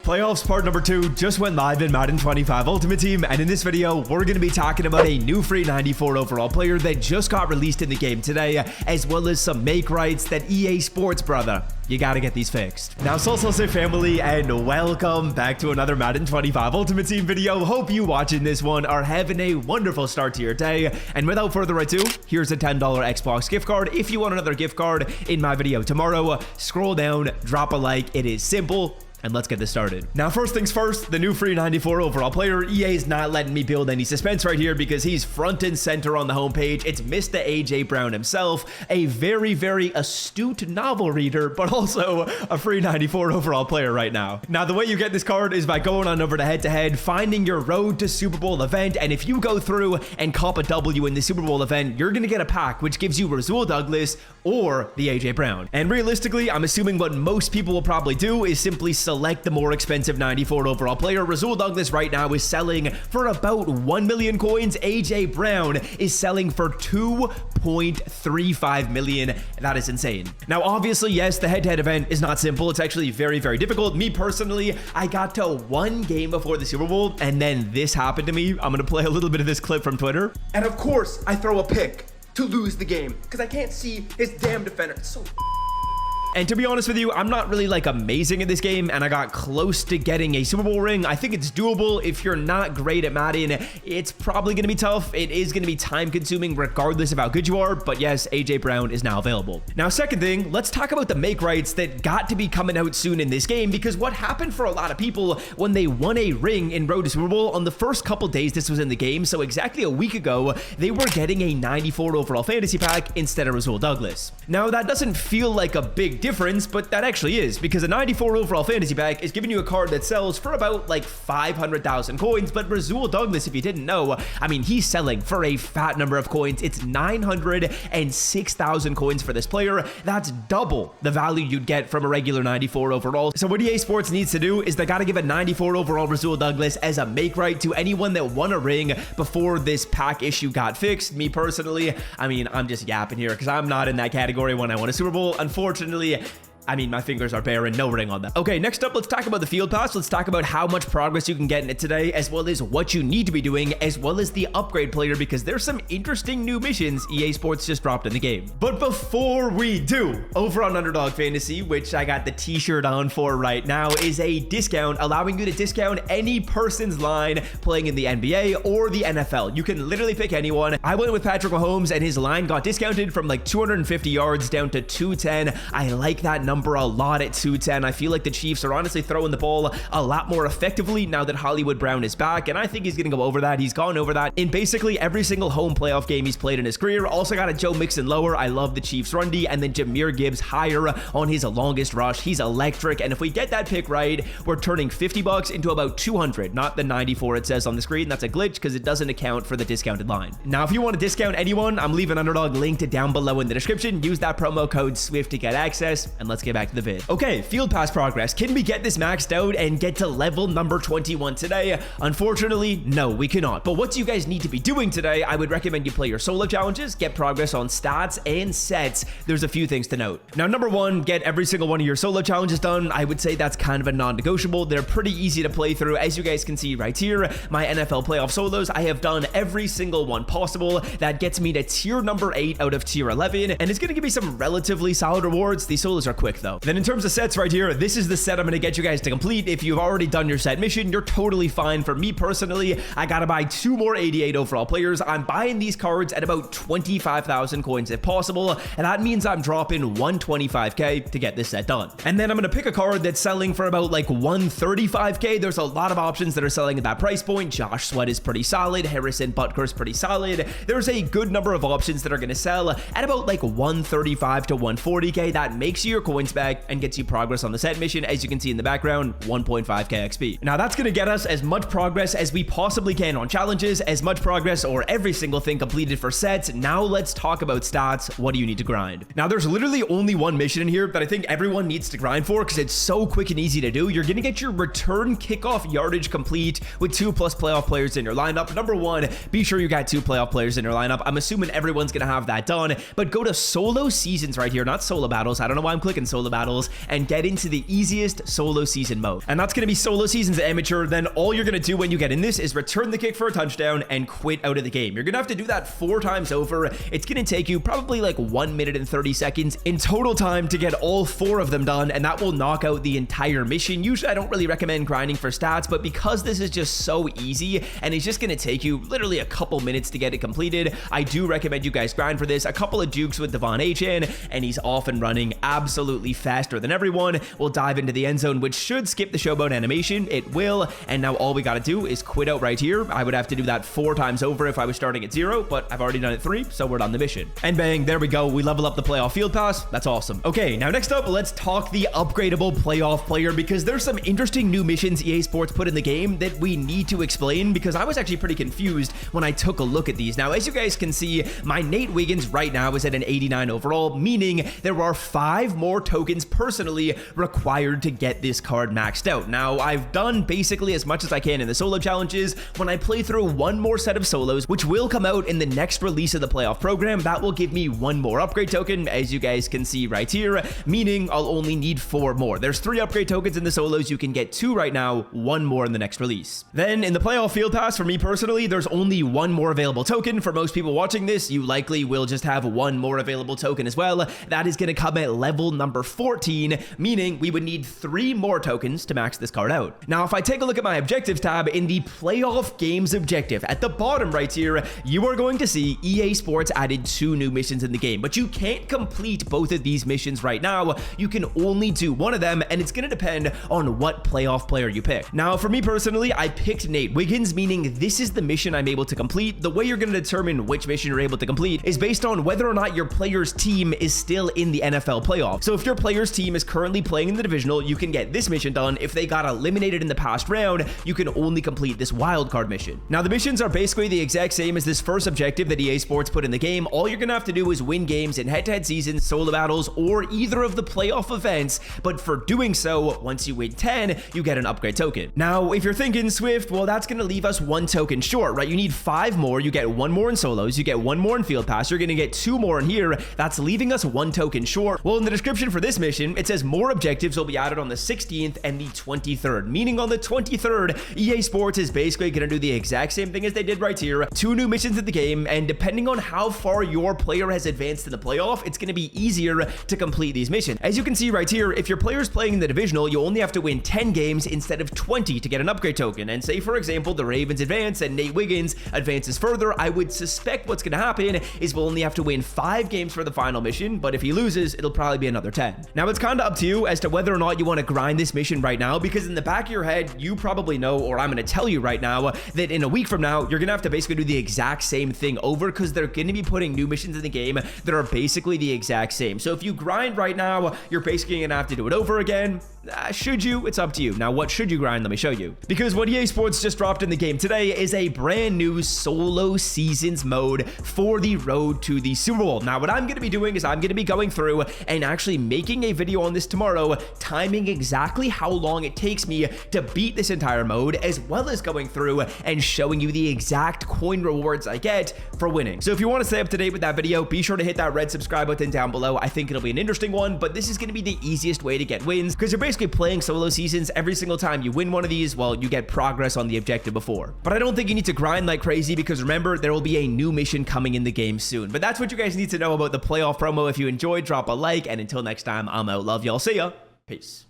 Playoffs part number 2 just went live in Madden 25 Ultimate Team, and in this video, we're going to be talking about a new free 94 overall player that just got released in the game today, as well as some make rights that EA Sports, brother. You gotta get these fixed. Now, Salsa family, and welcome back to another Madden 25 Ultimate Team video. Hope you watching this one are having a wonderful start to your day. And without further ado, here's a $10 Xbox gift card. If you want another gift card in my video tomorrow, scroll down, drop a like. It is simple. And let's get this started. Now, first things first, the new free 94 overall player. EA is not letting me build any suspense right here because he's front and center on the homepage. It's Mr. AJ Brown himself, a very, very astute novel reader, but also a free 94 overall player right now. Now, the way you get this card is by going on over to head-to-head, finding your road to Super Bowl event, and if you go through and cop a W in the Super Bowl event, you're gonna get a pack which gives you Rasul Douglas or the AJ Brown. And realistically, I'm assuming what most people will probably do is simply select the more expensive 94 overall player. Rasul Douglas right now is selling for about 1 million coins. AJ Brown is selling for 2.35 million. That is insane. Now, obviously, yes, the head-to-head event is not simple. It's actually very, very difficult. Me personally, I got to one game before the Super Bowl, and then this happened to me. I'm gonna play a little bit of this clip from Twitter. And of course, I throw a pick to lose the game because I can't see his damn defender. It's so And to be honest with you, I'm not really like amazing at this game, and I got close to getting a Super Bowl ring. I think it's doable. If you're not great at Madden, it's probably going to be tough. It is going to be time consuming regardless of how good you are, but yes, AJ Brown is now available. Now, second thing, let's talk about the make rights that got to be coming out soon in this game, because what happened for a lot of people when they won a ring in Road to Super Bowl on the first couple days this was in the game, so exactly a week ago, they were getting a 94 overall fantasy pack instead of Rasul Douglas. Now, that doesn't feel like a big difference, but that actually is, because a 94 overall fantasy pack is giving you a card that sells for about like 500,000 coins, but Rasul Douglas, if you didn't know, I mean, he's selling for a fat number of coins. It's 906,000 coins for this player. That's double the value you'd get from a regular 94 overall. So what EA Sports needs to do is they got to give a 94 overall Rasul Douglas as a make right to anyone that won a ring before this pack issue got fixed. Me personally, I mean, I'm just yapping here because I'm not in that category when I won a Super Bowl. Unfortunately, I mean, my fingers are bare and no ring on them. Okay, next up, let's talk about the field pass. Let's talk about how much progress you can get in it today, as well as what you need to be doing, as well as the upgrade player, because there's some interesting new missions EA Sports just dropped in the game. But before we do, over on Underdog Fantasy, which I got the t-shirt on for right now, is a discount allowing you to discount any person's line playing in the NBA or the NFL. You can literally pick anyone. I went with Patrick Mahomes, and his line got discounted from like 250 yards down to 210. I like that number a lot at 210. I feel like the Chiefs are honestly throwing the ball a lot more effectively now that Hollywood Brown is back, and I think he's gonna go over that. He's gone over that in basically every single home playoff game he's played in his career. Also got a Joe Mixon lower. I love the Chiefs run D, and then Jahmyr Gibbs higher on his longest rush. He's electric, and if we get that pick right, we're turning 50 bucks into about 200, not the 94 it says on the screen. That's a glitch because it doesn't account for the discounted line. Now, if you want to discount anyone, I'm leaving Underdog linked down below in the description. Use that promo code SWIFT to get access, and let's get back to the vid. Okay, field pass progress. Can we get this maxed out and get to level number 21 today? Unfortunately, no, we cannot. But what do you guys need to be doing today? I would recommend you play your solo challenges, get progress on stats and sets. There's a few things to note. Now, number one, get every single one of your solo challenges done. I would say that's kind of a non-negotiable. They're pretty easy to play through. As you guys can see right here, my NFL playoff solos, I have done every single one possible. That gets me to tier number 8 out of tier 11, and it's going to give me some relatively solid rewards. These solos are quick though. Then in terms of sets right here, this is the set I'm going to get you guys to complete. If you've already done your set mission, you're totally fine. For me personally, I got to buy 2 more 88 overall players. I'm buying these cards at about 25,000 coins if possible, and that means I'm dropping 125k to get this set done. And then I'm going to pick a card that's selling for about like 135k. There's a lot of options that are selling at that price point. Josh Sweat is pretty solid. Harrison Butker's pretty solid. There's a good number of options that are going to sell at about like 135 to 140k. That makes you your coins back and gets you progress on the set mission. As you can see in the background, 1.5k XP. Now that's going to get us as much progress as we possibly can on challenges, as much progress or every single thing completed for sets. Now let's talk about stats. What do you need to grind? Now there's literally only one mission in here that I think everyone needs to grind for because it's so quick and easy to do. You're going to get your return kickoff yardage complete with 2+ playoff players in your lineup. Number one, be sure you got 2 playoff players in your lineup. I'm assuming everyone's going to have that done, but go to solo seasons right here, not solo battles. I don't know why I'm clicking solo battles and get into the easiest solo season mode. And that's going to be solo seasons amateur. Then all you're going to do when you get in this is return the kick for a touchdown and quit out of the game. You're going to have to do that 4 times over. It's going to take you probably like 1 minute and 30 seconds in total time to get all 4 of them done, and that will knock out the entire mission. Usually I don't really recommend grinding for stats, but because this is just so easy and it's just going to take you literally a couple minutes to get it completed, I do recommend you guys grind for this. A couple of jukes with Devon Achan, and he's off and running absolutely faster than everyone. We'll dive into the end zone, which should skip the showboat animation. It will, and now all we got to do is quit out right here. I would have to do that 4 times over if I was starting at 0, but I've already done it 3, so we're on the mission. And bang, there we go. We level up the playoff field pass. That's awesome. Okay, now next up, let's talk the upgradable playoff player, because there's some interesting new missions EA Sports put in the game that we need to explain, because I was actually pretty confused when I took a look at these. Now, as you guys can see, my Nate Wiggins right now is at an 89 overall, meaning there are 5 more tokens personally required to get this card maxed out. Now, I've done basically as much as I can in the solo challenges. When I play through 1 more set of solos, which will come out in the next release of the playoff program, that will give me 1 more upgrade token, as you guys can see right here, meaning I'll only need 4 more. There's 3 upgrade tokens in the solos. You can get 2 right now, 1 more in the next release. Then in the playoff field pass, for me personally, there's only 1 more available token. For most people watching this, you likely will just have 1 more available token as well. That is going to come at level number 14, meaning we would need 3 more tokens to max this card out. Now, if I take a look at my objectives tab in the playoff games objective, at the bottom right here, you are going to see EA Sports added 2 new missions in the game, but you can't complete both of these missions right now. You can only do one of them, and it's going to depend on what playoff player you pick. Now, for me personally, I picked Nate Wiggins, meaning this is the mission I'm able to complete. The way you're going to determine which mission you're able to complete is based on whether or not your player's team is still in the NFL playoff. So if your player's team is currently playing in the divisional, you can get this mission done. If they got eliminated in the past round, you can only complete this wildcard mission. Now, the missions are basically the exact same as this first objective that EA Sports put in the game. All you're going to have to do is win games in head-to-head seasons, solo battles, or either of the playoff events, but for doing so, once you win 10, you get an upgrade token. Now, if you're thinking, Swift, well, that's going to leave us 1 token short, right? You need 5 more. You get 1 more in solos. You get 1 more in field pass. You're going to get 2 more in here. That's leaving us 1 token short. Well, in the description for this mission, it says more objectives will be added on the 16th and the 23rd, meaning on the 23rd, EA Sports is basically going to do the exact same thing as they did right here. 2 new missions in the game, and depending on how far your player has advanced in the playoff, it's going to be easier to complete these missions. As you can see right here, if your player's playing in the divisional, you only have to win 10 games instead of 20 to get an upgrade token. And say, for example, the Ravens advance and Nate Wiggins advances further, I would suspect what's going to happen is we'll only have to win 5 games for the final mission, but if he loses, it'll probably be another 10. Now, it's kind of up to you as to whether or not you want to grind this mission right now, because in the back of your head, you probably know, or I'm going to tell you right now, that in a week from now, you're going to have to basically do the exact same thing over, because they're going to be putting new missions in the game that are basically the exact same. So if you grind right now, you're basically going to have to do it over again. Should you? It's up to you. Now, what should you grind? Let me show you. Because what EA Sports just dropped in the game today is a brand new solo seasons mode for the road to the Super Bowl. Now, what I'm going to be doing is I'm going to be going through and actually making a video on this tomorrow, timing exactly how long it takes me to beat this entire mode, as well as going through and showing you the exact coin rewards I get for winning. So if you want to stay up to date with that video, be sure to hit that red subscribe button down below. I think it'll be an interesting one, but this is going to be the easiest way to get wins, because you're basically playing solo seasons. Every single time you win one of these, well, you get progress on the objective before. But I don't think you need to grind like crazy, because remember, there will be a new mission coming in the game soon. But that's what you guys need to know about the playoff promo. If you enjoyed, drop a like, and until next time, I'm out. Love y'all. See ya. Peace.